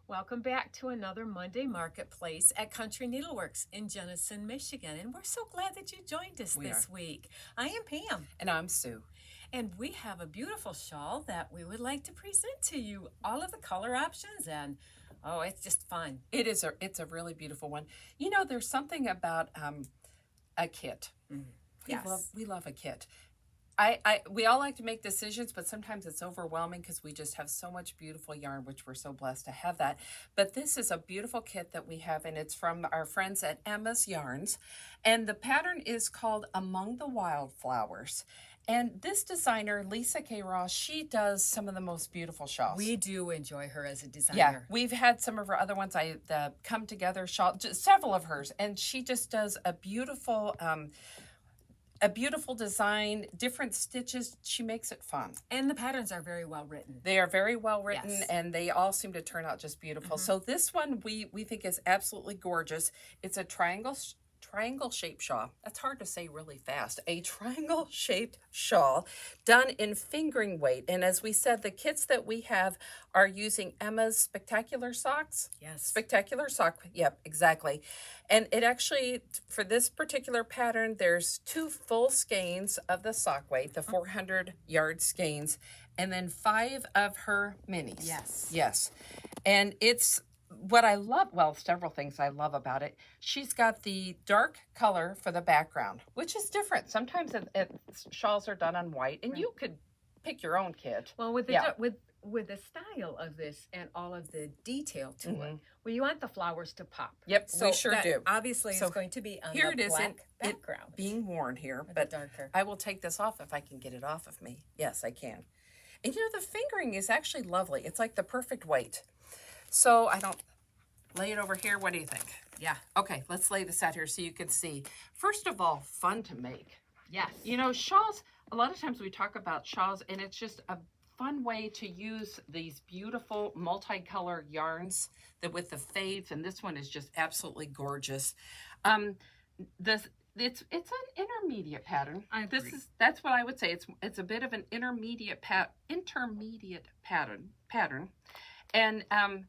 Welcome back to another Monday Marketplace at Country Needleworks in Jenison, Michigan. And we're so glad that you joined us this week. I am Pam. And I'm Sue. And we have a beautiful shawl that we would like to present to you. All of the color options and oh, it's just fun. It's a really beautiful one. You know, there's something about a kit. Yes. We love a kit. We all like to make decisions, but sometimes it's overwhelming because we just have so much beautiful yarn, which we're so blessed to have that. But this is a beautiful kit that we have, and it's from our friends at Emma's Yarns. And the pattern is called Among the Wildflowers. And this designer, Lisa K. Ross, she does some of the most beautiful shawls. We do enjoy her as a designer. Yeah, we've had some of her other ones. The Come Together shawl, just several of hers, and she just does a beautiful design, different stitches. She makes it fun. And the patterns are very well written. They are very well written, Yes. and they all seem to turn out just beautiful. So this one we think is absolutely gorgeous. It's a triangle-shaped shawl. That's hard to say really fast. A triangle-shaped shawl done in fingering weight. And as we said, the kits that we have are using Emma's Spectacular Socks. Yes. Spectacular Sock. Yep, exactly. And it actually, for this particular pattern, there's 2 full skeins of the sock weight, the 400-yard skeins, and then 5 of her minis. Yes. Yes. And it's what I love, well, several things I love about it. She's got the dark color for the background, which is different. Sometimes shawls are done on white, and you could pick your own kit. Well, with the style of this and all of the detail to it, well, you want the flowers to pop. Yep, we sure that do. Obviously, So it's going to be on here the it is black background. being worn here, Or but the darker. I will take this off if I can get it off of me. Yes, I can. And you know, the fingering is actually lovely. It's like the perfect weight. So I don't lay it over here. What do you think? Yeah. Okay, let's lay this out here so you can see. First of all, fun to make. Yes. You know, shawls, a lot of times we talk about shawls, and it's just a fun way to use these beautiful multicolor yarns with the fades, and this one is just absolutely gorgeous. It's an intermediate pattern. I agree. That's what I would say. It's a bit of an intermediate pattern. And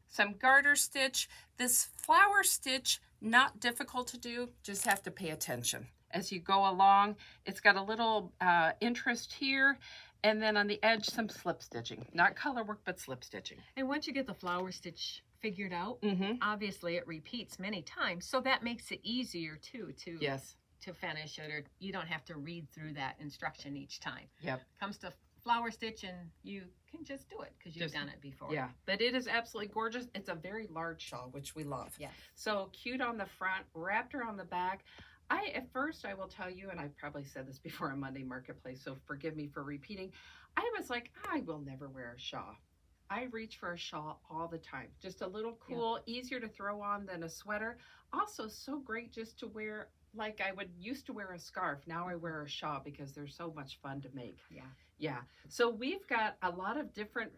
some garter stitch. This flower stitch, not difficult to do, just have to pay attention. As you go along, it's got a little interest here, and then on the edge, some slip stitching. Not color work, but slip stitching. And once you get the flower stitch figured out, obviously it repeats many times, so that makes it easier too to finish it, or you don't have to read through that instruction each time. Yep. Comes to flower stitch and you can just do it because you've done it before. Yeah, but it is absolutely gorgeous. It's a very large shawl, which we love. Yeah. So cute on the front, wrapped around the back. At first, I will tell you, and I've probably said this before on Monday Marketplace, so forgive me for repeating. I was like, I will never wear a shawl. I reach for a shawl all the time. Just a little cool, easier to throw on than a sweater. Also, so great just to wear, like I would used to wear a scarf. Now I wear a shawl because they're so much fun to make. Yeah. Yeah. So we've got a lot of different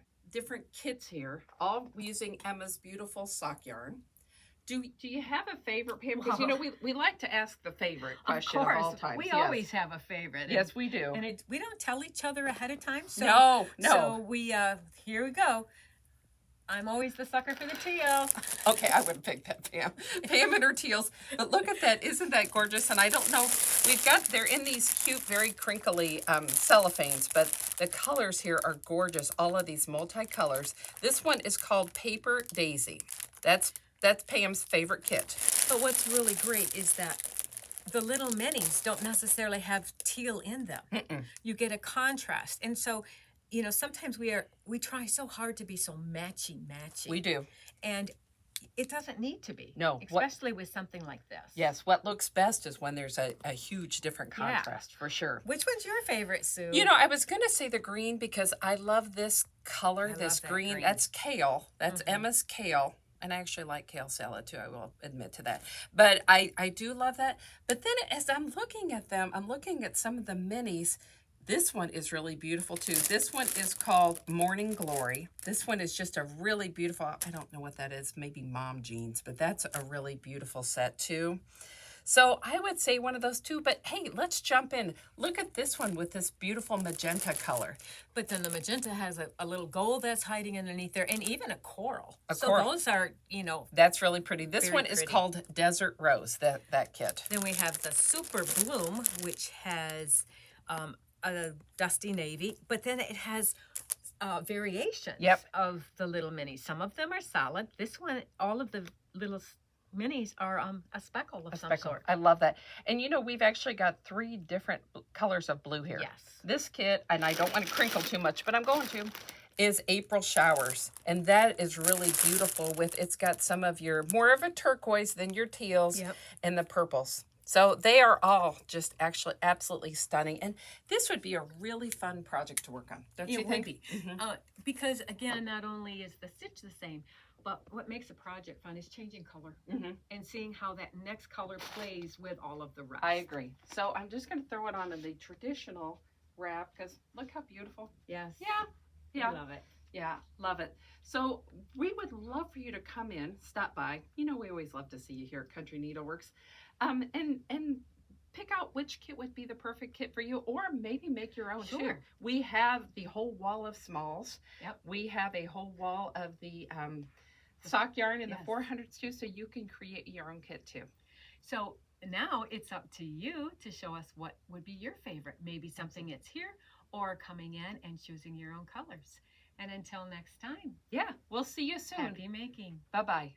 kits here, all using Emma's beautiful sock yarn. Do you have a favorite, Pam? Because, you know, we like to ask the favorite question of all times. We always have a favorite. Yes, we do. And we don't tell each other ahead of time. So, No. So we, here we go. I'm always the sucker for the teal. Okay, I would have picked that, Pam. Pam and her teals. But look at that. Isn't that gorgeous? And I don't know, they're in these cute, very crinkly cellophanes, but the colors here are gorgeous. All of these multicolors. This one is called Paper Daisy. That's Pam's favorite kit. But what's really great is that the little minis don't necessarily have teal in them. You get a contrast. And so, you know, sometimes we try so hard to be so matchy. We do. And it doesn't need to be. No. Especially with something like this. Yes, what looks best is when there's a huge different contrast, for sure. Which one's your favorite, Sue? You know, I was going to say the green because I love this color, this green. That's kale. That's Emma's kale. And I actually like kale salad too, I will admit to that. But I do love that. But then as I'm looking at them, I'm looking at some of the minis. This one is really beautiful too. This one is called Morning Glory. This one is just a really beautiful, I don't know what that is, maybe mom jeans, but that's a really beautiful set too. So I would say one of those two, but hey, let's jump in. Look at this one with this beautiful magenta color. But then the magenta has a little gold that's hiding underneath there, and even a coral. So coral. those are, you know, That's really pretty. This very one is pretty. called Desert Rose, that kit. Then we have the Super Bloom, which has a dusty navy, but then it has variations Yep. of the little minis. Some of them are solid. This one, all of the little minis are a speckle of some sort. I love that. And you know, we've actually got 3 different colors of blue here. Yes. This kit, and I don't want to crinkle too much, but I'm going to, is April Showers. And that is really beautiful with, it's got some of your, more of a turquoise than your teals Yep. and the purples. So they are all just actually absolutely stunning. And this would be a really fun project to work on, don't you It think? would be. Because, again, not only is the stitch the same, but what makes a project fun is changing color and seeing how that next color plays with all of the rest. I agree. So I'm just going to throw it on in the traditional wrap because look how beautiful. Yes. Yeah. I love it. Yeah, love it. So we would love for you to come in, stop by. You know, we always love to see you here at Country Needleworks, and pick out which kit would be the perfect kit for you, or maybe make your own too. Sure. We have the whole wall of smalls. Yep. We have a whole wall of the sock yarn and Yes. the 400s too, so you can create your own kit too. So now it's up to you to show us what would be your favorite. Maybe something that's here or coming in and choosing your own colors. And until next time, Yeah, we'll see you soon. happy making. Bye-bye.